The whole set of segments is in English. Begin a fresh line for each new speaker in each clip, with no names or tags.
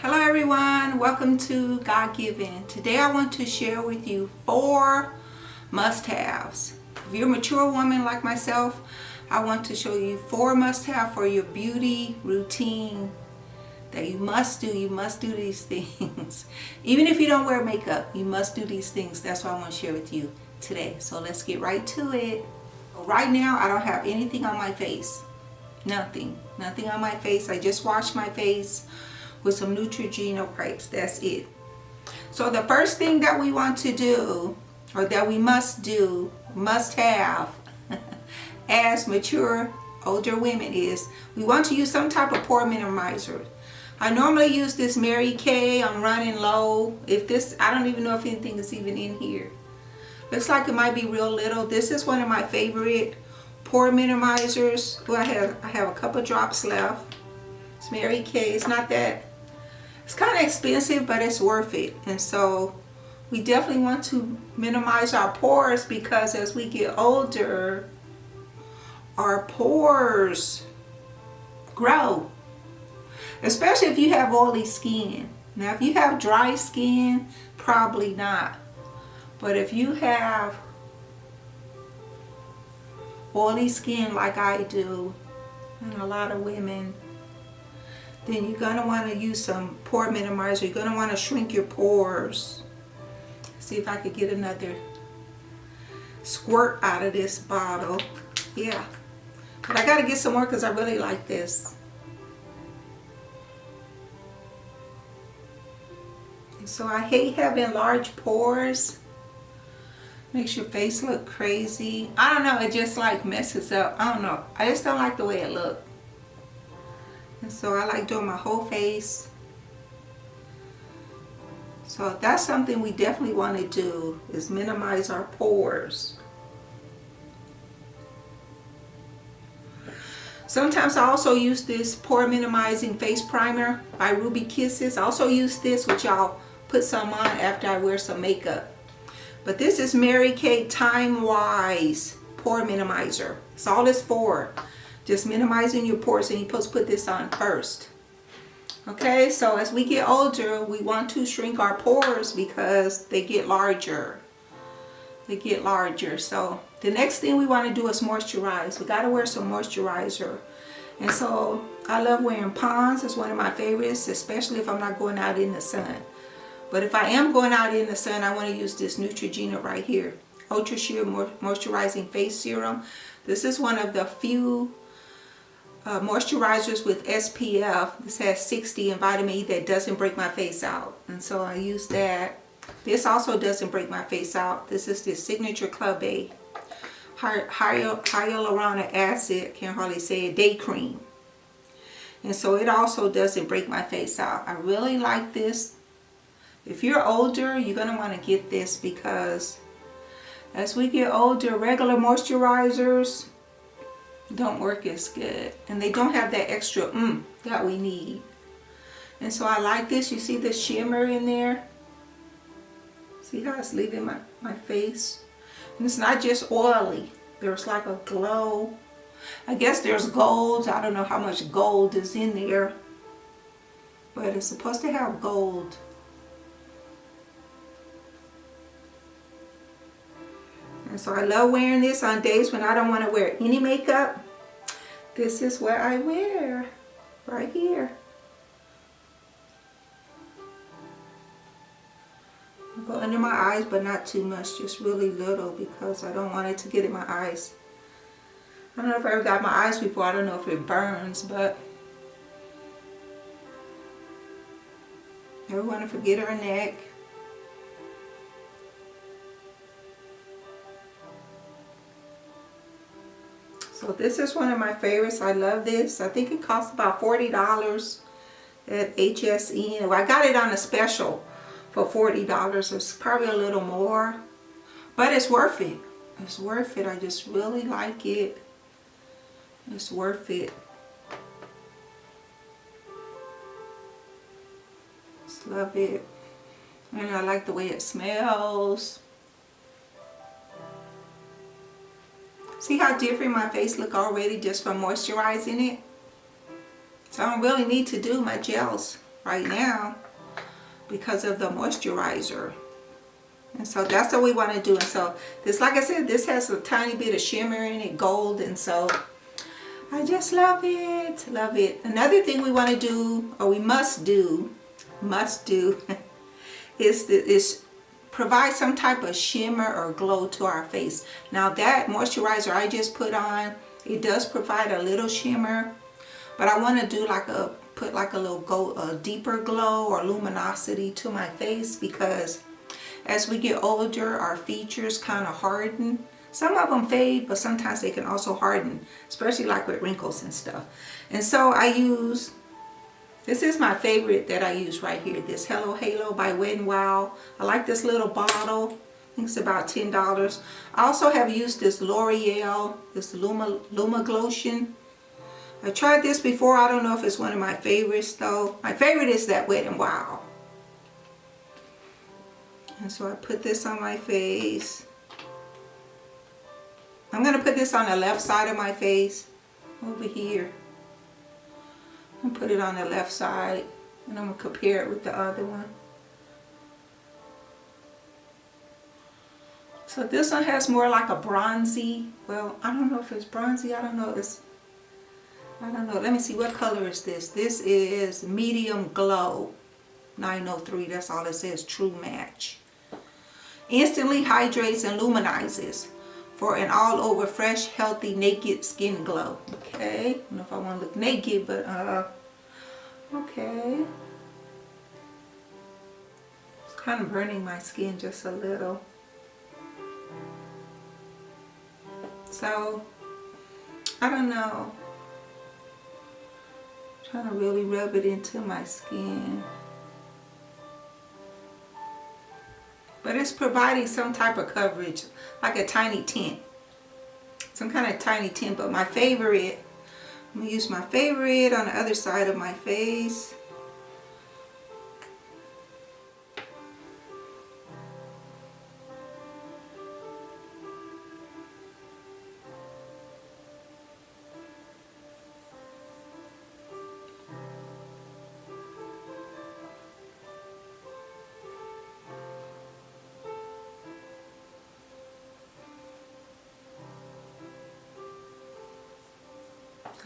Hello everyone, welcome to God Given. Today I want to share with you 4 must-haves. If you're a mature woman like myself, I want to show you 4 must-have for your beauty routine that you must do. You must do these things. Even if you don't wear makeup, you must do these things. That's what I want to share with you today. So let's get right to it. Right now I don't have anything on my face. Nothing on my face. I just washed my face with some Neutrogena wipes. That's it. So the first thing that we want to do, or that we must do, must have as mature older women, is we want to use some type of pore minimizer. I normally use this Mary Kay. I'm running low. If this, I don't even know if anything is even in here. Looks like it might be real little. This is one of my favorite pore minimizers. Well, I have a couple drops left. It's Mary Kay. It's not that, it's kind of expensive, but it's worth it. And so we definitely want to minimize our pores, because as we get older, our pores grow. Especially if you have oily skin. Now if you have dry skin, probably not. But if you have oily skin like I do, and a lot of women, then you're going to want to use some pore minimizer. You're going to want to shrink your pores. See if I could get another squirt out of this bottle. Yeah. But I got to get some more because I really like this. And so I hate having large pores. Makes your face look crazy. I don't know, it just like messes up. I don't know. I just don't like the way it looks. And so I like doing my whole face. So that's something we definitely want to do, is minimize our pores. Sometimes I also use this pore minimizing face primer by Ruby Kisses. I also use this, which I'll put some on after I wear some makeup. But this is Mary Kay Time Wise Pore Minimizer. It's all it's for. Just minimizing your pores, and you're supposed to put this on first. Okay, so as we get older, we want to shrink our pores because they get larger. They get larger. So the next thing we want to do is moisturize. We got to wear some moisturizer. And so I love wearing Pond's. It's one of my favorites, especially if I'm not going out in the sun. But if I am going out in the sun, I want to use this Neutrogena right here. Ultra Sheer Moisturizing Face Serum. This is one of the few moisturizers with SPF. This has 60 and vitamin E that doesn't break my face out. And so I use that. This also doesn't break my face out. This is the Signature Club A Hyaluronic Acid, can't hardly say it, day cream. And so it also doesn't break my face out. I really like this. If you're older, you're going to want to get this, because as we get older, regular moisturizers don't work as good. And they don't have that extra that we need. And so I like this. You see the shimmer in there? See how it's leaving my face? And it's not just oily. There's like a glow. I guess there's gold. I don't know how much gold is in there. But it's supposed to have gold. And so I love wearing this on days when I don't want to wear any makeup. This is what I wear right here. I go under my eyes, but not too much, just really little, because I don't want it to get in my eyes. I don't know if I ever got my eyes before. I don't know if it burns, but never want to forget our neck. So this is one of my favorites. I love this. I think it costs about $40 at HSN. Well, I got it on a special for $40. It's probably a little more, but it's worth it. It's worth it. I just really like it. It's worth it. Just love it. And I like the way it smells. See how different my face look already just from moisturizing it? So I don't really need to do my gels. right now because of the moisturizer. And so that's what we want to do. And so this, like I said, this has a tiny bit of shimmer in it, gold, and so I just love it. Love it. Another thing we want to do, or we must do is provide some type of shimmer or glow to our face. Now that moisturizer I just put on, it does provide a little shimmer, but I want to do put like a little deeper glow or luminosity to my face, because as we get older, our features kind of harden. Some of them fade, but sometimes they can also harden, especially like with wrinkles and stuff. And so I use, this is my favorite that I use right here, this Hello Halo by Wet n Wild. I like this little bottle. I think it's about $10. I also have used this Loreal, this Luma Glotion. I tried this before. I don't know if it's one of my favorites though. My favorite is that Wet n Wild. And so I put this on my face. I'm going to put this on the left side of my face, over here. And put it on the left side, and I'm going to compare it with the other one. So this one has more like a bronzy, well, I don't know if it's bronzy, I don't know. Let me see, what color is this? This is medium glow, 903, that's all it says, TruMatch. Instantly hydrates and luminizes for an all-over fresh, healthy, naked skin glow. Okay, I don't know if I want to look naked, but okay. It's kind of burning my skin just a little. So, I don't know. I'm trying to really rub it into my skin. But it's providing some type of coverage, like a tiny tint. Some kind of tiny tint, but my favorite, I'm going to use my favorite on the other side of my face.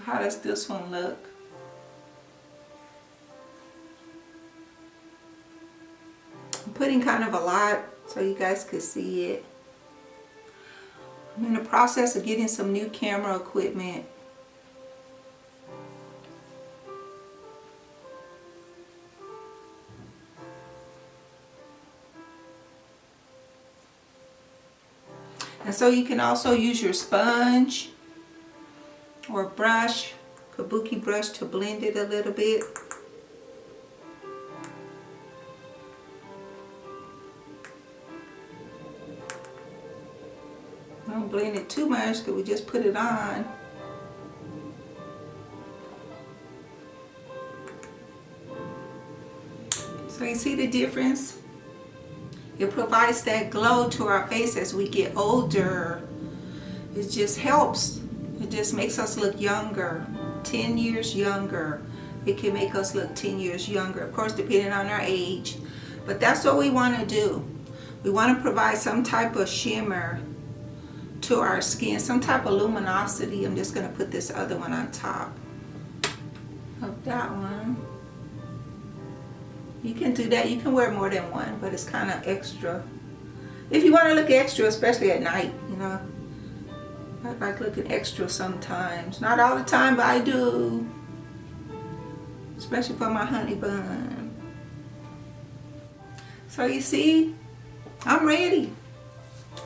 How does this one look? I'm putting kind of a lot so you guys could see it. I'm in the process of getting some new camera equipment. And so you can also use your sponge or brush, Kabuki brush, to blend it a little bit. Don't blend it too much because we just put it on. So you see the difference? It provides that glow to our face as we get older. It just helps. It just makes us look younger, 10 years younger. It can make us look 10 years younger, of course, depending on our age. But that's what we want to do. We want to provide some type of shimmer to our skin, some type of luminosity. I'm just going to put this other one on top of that one. You can do that. You can wear more than one, but it's kind of extra. If you want to look extra, especially at night, you know. I like looking extra sometimes. Not all the time, but I do. Especially for my honey bun. So you see, I'm ready.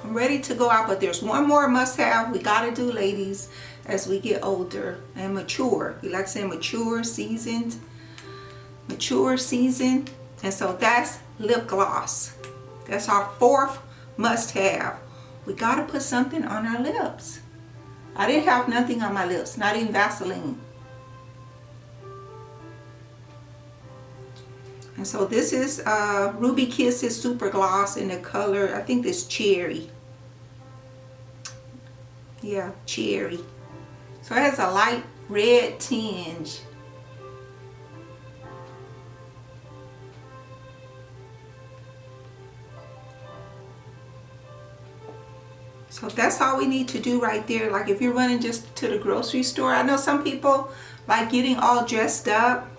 I'm ready to go out, but there's one more must-have we gotta do, ladies, as we get older and mature. We like saying mature, seasoned. Mature, seasoned. And so that's lip gloss. That's our fourth must-have. We gotta put something on our lips. I didn't have nothing on my lips, not even Vaseline. And so this is Ruby Kisses Super Gloss in the color, I think this cherry. Yeah, cherry. So it has a light red tinge. So that's all we need to do right there. Like if you're running just to the grocery store, I know some people like getting all dressed up,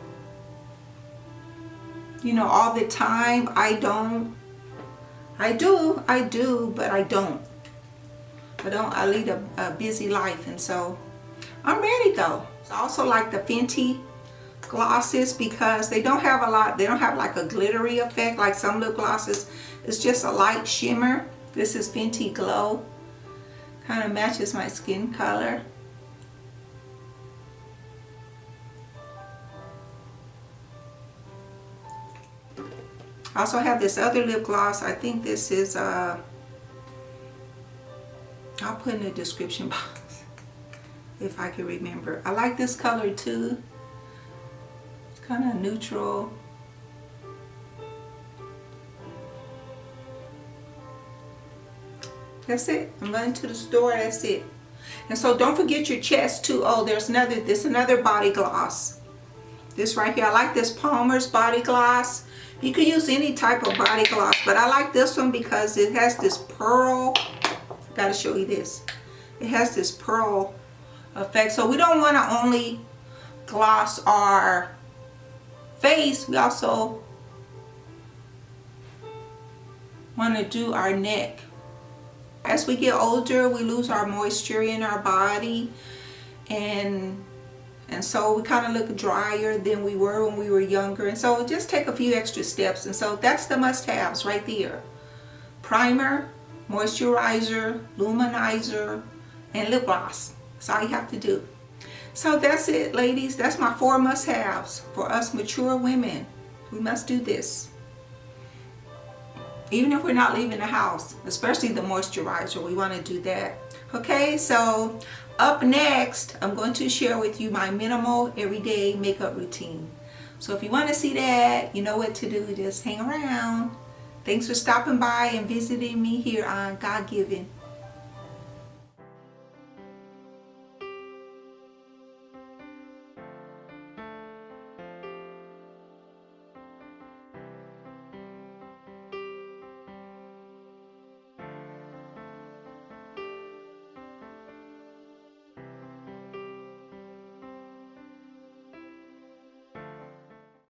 you know, all the time. I don't. I do, but I don't. I lead a busy life, and so I'm ready though. I also like the Fenty glosses because they don't have a lot, they don't have like a glittery effect like some lip glosses. It's just a light shimmer. This is Fenty Glow. Kind of matches my skin color. I also have this other lip gloss. I think this is I'll put in the description box if I can remember. I like this color too. It's kind of neutral. That's it. I'm going to the store. That's it. And so don't forget your chest too. Oh, there's another body gloss. This right here. I like this Palmer's body gloss. You can use any type of body gloss, but I like this one because it has this pearl. Gotta show you this. It has this pearl effect. So we don't want to only gloss our face. We also want to do our neck. As we get older, we lose our moisture in our body, and so we kind of look drier than we were when we were younger. And so just take a few extra steps. And so that's the must-haves right there. Primer, moisturizer, luminizer, and lip gloss. That's all you have to do. So that's it, ladies. That's my 4 must-haves for us mature women. We must do this. Even if we're not leaving the house, especially the moisturizer, we want to do that. Okay, so up next, I'm going to share with you my minimal everyday makeup routine. So if you want to see that, you know what to do. Just hang around. Thanks for stopping by and visiting me here on God Given.